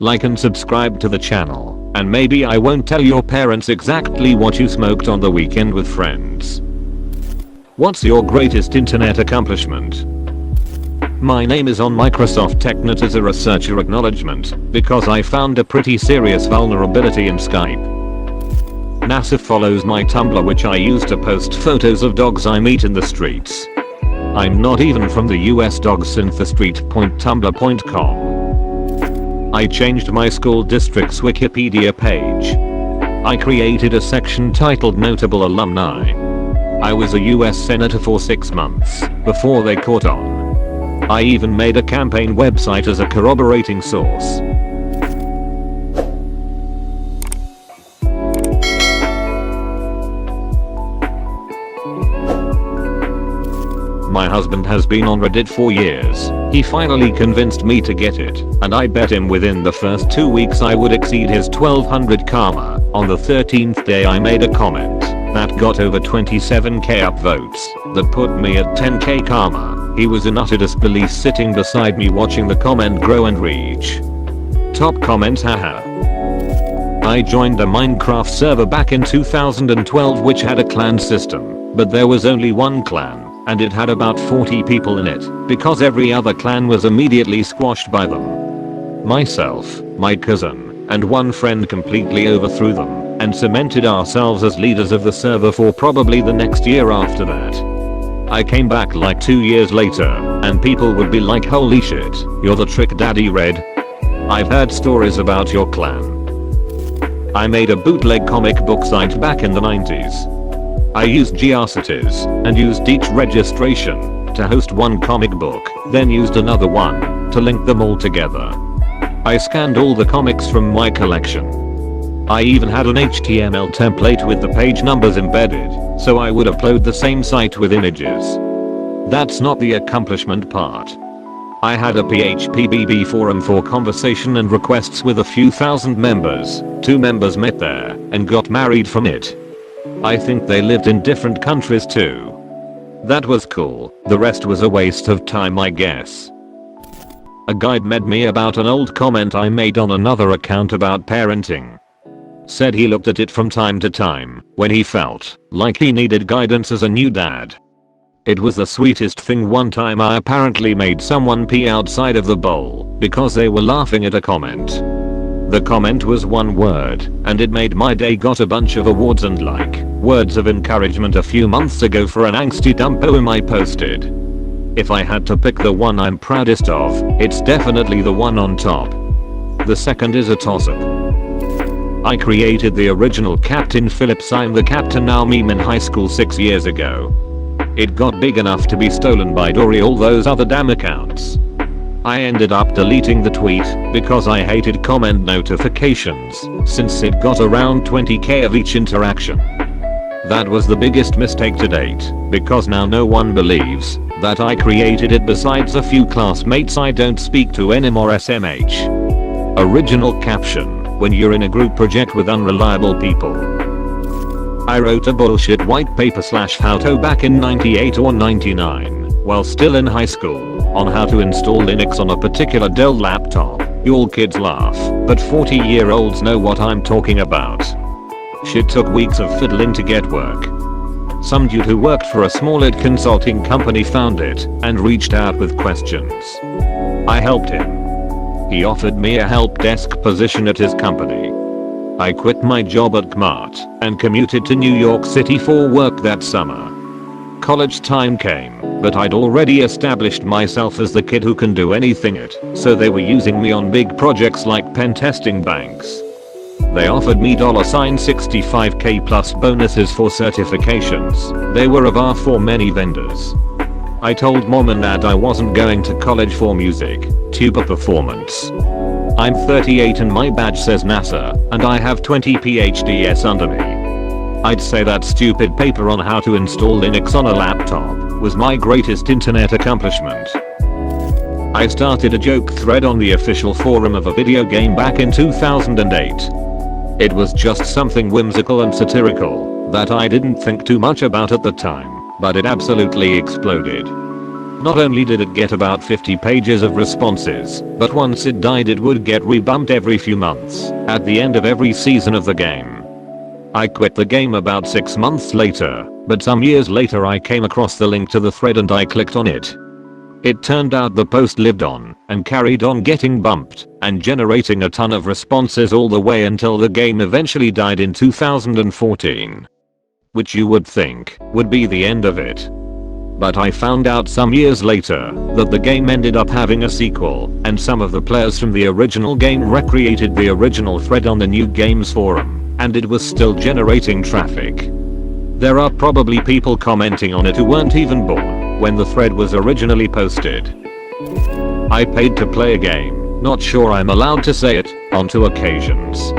like and subscribe to the channel, and maybe I won't tell your parents exactly what you smoked on the weekend with friends. What's your greatest internet accomplishment? My name is on Microsoft TechNet as a researcher acknowledgement because I found a pretty serious vulnerability in Skype. NASA follows my Tumblr, which I use to post photos of dogs I meet in the streets. I'm not even from the US. DogsInTheStreet.tumblr.com. I changed my school district's Wikipedia page. I created a section titled Notable Alumni. I was a US Senator for 6 months before they caught on. I even made a campaign website as a corroborating source. My husband has been on Reddit for years. He finally convinced me to get it, and I bet him within the first 2 weeks I would exceed his 1200 karma. On the 13th day I made a comment that got over 27k upvotes that put me at 10k karma. He was in utter disbelief sitting beside me watching the comment grow and reach top comments. Haha. I joined a Minecraft server back in 2012 which had a clan system, but there was only one clan and it had about 40 people in it because every other clan was immediately squashed by them. Myself, my cousin, and one friend completely overthrew them and cemented ourselves as leaders of the server for probably the next year after that. I came back like 2 years later and people would be like, holy shit, you're the trick daddy Red. I've heard stories about your clan. I made a bootleg comic book site back in the 90s. I used Geocities and used each registration to host one comic book, then used another one to link them all together. I scanned all the comics from my collection. I even had an HTML template with the page numbers embedded, so I would upload the same site with images. That's not the accomplishment part. I had a PHP forum for conversation and requests with a few thousand members. 2 members met there and got married from it. I think they lived in different countries too. That was cool. The rest was a waste of time, I guess. A guide met me about an old comment I made on another account about parenting. Said he looked at it from time to time when he felt like he needed guidance as a new dad. It was the sweetest thing. One time I apparently made someone pee outside of the bowl because they were laughing at a comment. The comment was one word and it made my day. Got a bunch of awards and like words of encouragement a few months ago for an angsty dump poem I posted. If I had to pick the one I'm proudest of, it's definitely the one on top. The second is a toss-up. I created the original Captain Phillips I'm the Captain now meme in high school 6 years ago. It got big enough to be stolen by Dory all those other damn accounts. I ended up deleting the tweet because I hated comment notifications since it got around 20k of each interaction. That was the biggest mistake to date because now no one believes that I created it besides a few classmates I don't speak to anymore. SMH. Original caption. When you're in a group project with unreliable people. I wrote a bullshit white paper / photo back in 98 or 99 while still in high school on how to install Linux on a particular Dell laptop. Y'all kids laugh, but 40-year-olds know what I'm talking about. Shit took weeks of fiddling to get work. Some dude who worked for a small consulting company found it and reached out with questions. I helped him. He offered me a help desk position at his company. I quit my job at Kmart and commuted to New York City for work that summer. College time came, but I'd already established myself as the kid who can do anything so they were using me on big projects like pen testing banks. They offered me $65k plus bonuses for certifications. They were a bar for many vendors. I told mom and dad I wasn't going to college for music, tuba performance. I'm 38 and my badge says NASA, and I have 20 PhDs under me. I'd say that stupid paper on how to install Linux on a laptop was my greatest internet accomplishment. I started a joke thread on the official forum of a video game back in 2008. It was just something whimsical and satirical that I didn't think too much about at the time, but it absolutely exploded. Not only did it get about 50 pages of responses, but once it died it would get rebumped every few months, at the end of every season of the game. I quit the game about 6 months later, but some years later I came across the link to the thread and I clicked on it. It turned out the post lived on and carried on getting bumped and generating a ton of responses all the way until the game eventually died in 2014. Which you would think would be the end of it. But I found out some years later that the game ended up having a sequel, and some of the players from the original game recreated the original thread on the new games forum, and it was still generating traffic. There are probably people commenting on it who weren't even born when the thread was originally posted. I paid to play a game, not sure I'm allowed to say it, on 2 occasions.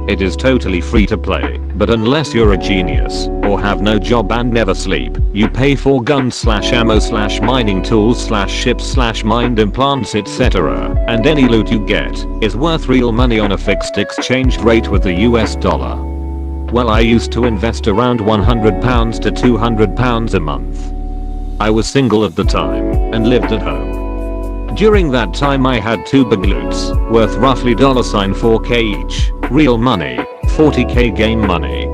It is totally free to play, but unless you're a genius, or have no job and never sleep, you pay for guns / ammo / mining tools / ships / mind implants etc. and any loot you get is worth real money on a fixed exchange rate with the US dollar. Well, I used to invest around £100 to £200 a month. I was single at the time and lived at home. During that time I had 2 big loots worth roughly $4k each, real money, 40k game money.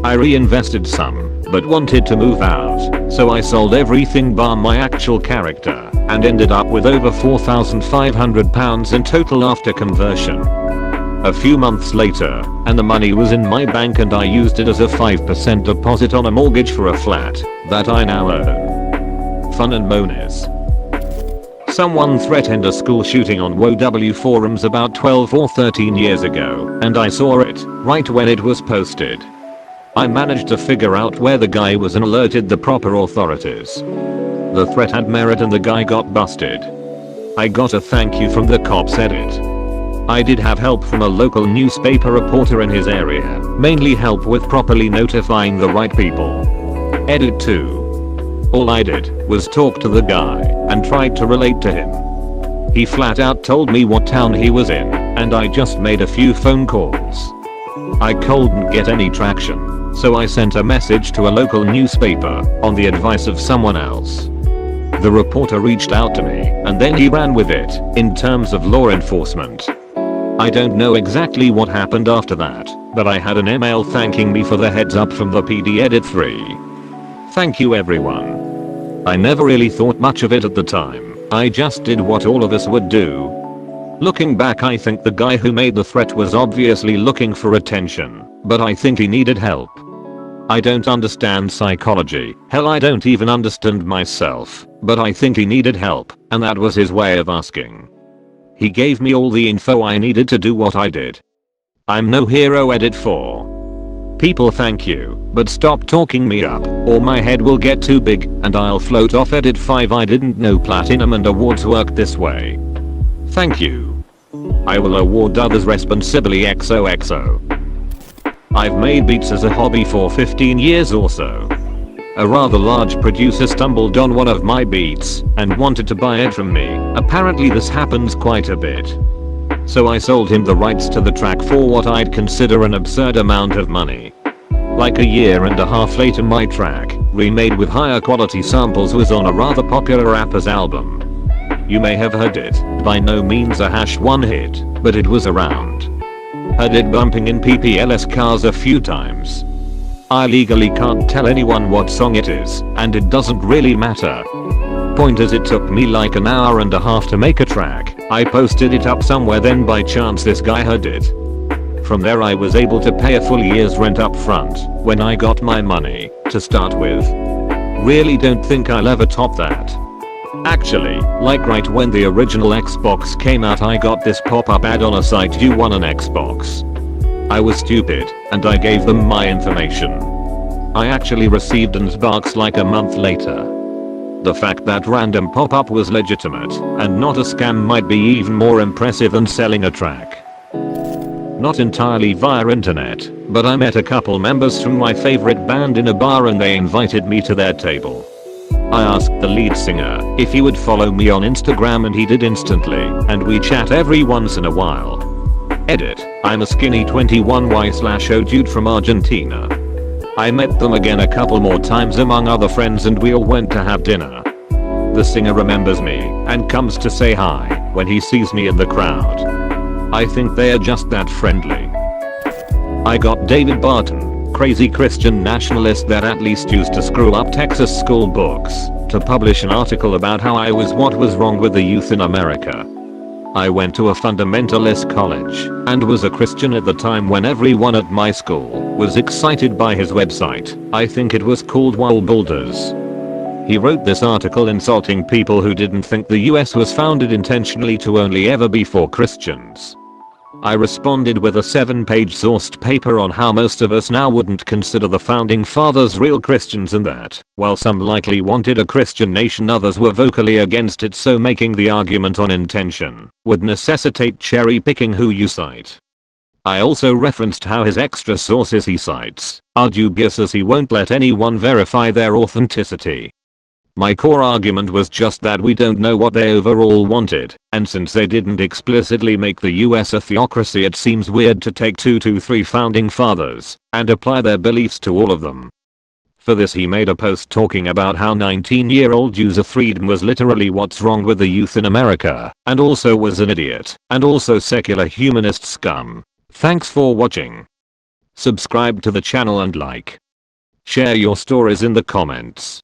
I reinvested some, but wanted to move out, so I sold everything bar my actual character and ended up with over £4,500 in total after conversion. A few months later, and the money was in my bank and I used it as a 5% deposit on a mortgage for a flat that I now own. Fun and bonus. Someone threatened a school shooting on WoW forums about 12 or 13 years ago, and I saw it right when it was posted. I managed to figure out where the guy was and alerted the proper authorities. The threat had merit and the guy got busted. I got a thank you from the cops edit. I did have help from a local newspaper reporter in his area, mainly help with properly notifying the right people. Edit 2. All I did was talk to the guy and tried to relate to him. He flat out told me what town he was in, and I just made a few phone calls. I couldn't get any traction, so I sent a message to a local newspaper on the advice of someone else. The reporter reached out to me and then he ran with it in terms of law enforcement. I don't know exactly what happened after that, but I had an email thanking me for the heads up from the PD Edit 3. Thank you everyone. I never really thought much of it at the time, I just did what all of us would do. Looking back, I think the guy who made the threat was obviously looking for attention, but I think he needed help. I don't understand psychology, hell I don't even understand myself, but I think he needed help, and that was his way of asking. He gave me all the info I needed to do what I did. I'm no hero. Edit 4. People, thank you, but stop talking me up or my head will get too big and I'll float off. Edit 5. I didn't know platinum and awards worked this way. Thank you. I will award others responsibly. XOXO. I've made beats as a hobby for 15 years or so. A rather large producer stumbled on one of my beats and wanted to buy it from me. Apparently this happens quite a bit. So I sold him the rights to the track for what I'd consider an absurd amount of money. Like a year and a half later, my track, remade with higher quality samples, was on a rather popular rapper's album. You may have heard it, by no means a #1 hit, but it was around. Heard it bumping in PPLS cars a few times. I legally can't tell anyone what song it is, and it doesn't really matter. Point is, it took me like an hour and a half to make a track. I posted it up somewhere, then by chance this guy heard it. From there I was able to pay a full year's rent up front when I got my money to start with. Really don't think I'll ever top that. Actually, like right when the original Xbox came out, I got this pop-up ad on a site, "You won an Xbox." I was stupid, and I gave them my information. I actually received an Xbox like a month later. The fact that random pop-up was legitimate and not a scam might be even more impressive than selling a track. Not entirely via internet, but I met a couple members from my favorite band in a bar and they invited me to their table. I asked the lead singer if he would follow me on Instagram and he did instantly, and we chat every once in a while. Edit. I'm a skinny 21Y/O dude from Argentina. I met them again a couple more times among other friends and we all went to have dinner. The singer remembers me and comes to say hi when he sees me in the crowd. I think they are just that friendly. I got David Barton, crazy Christian nationalist that at least used to screw up Texas school books, to publish an article about how I was what was wrong with the youth in America. I went to a fundamentalist college and was a Christian at the time when everyone at my school was excited by his website. I think it was called Wall Builders. He wrote this article insulting people who didn't think the US was founded intentionally to only ever be for Christians. I responded with a 7-page sourced paper on how most of us now wouldn't consider the founding fathers real Christians and that, while some likely wanted a Christian nation, others were vocally against it, so making the argument on intention would necessitate cherry picking who you cite. I also referenced how his extra sources he cites are dubious as he won't let anyone verify their authenticity. My core argument was just that we don't know what they overall wanted, and since they didn't explicitly make the US a theocracy, it seems weird to take 2 to 3 founding fathers and apply their beliefs to all of them. For this he made a post talking about how 19-year-old user Frieden was literally what's wrong with the youth in America, and also was an idiot, and also secular humanist scum. Thanks for watching. Subscribe to the channel and like. Share your stories in the comments.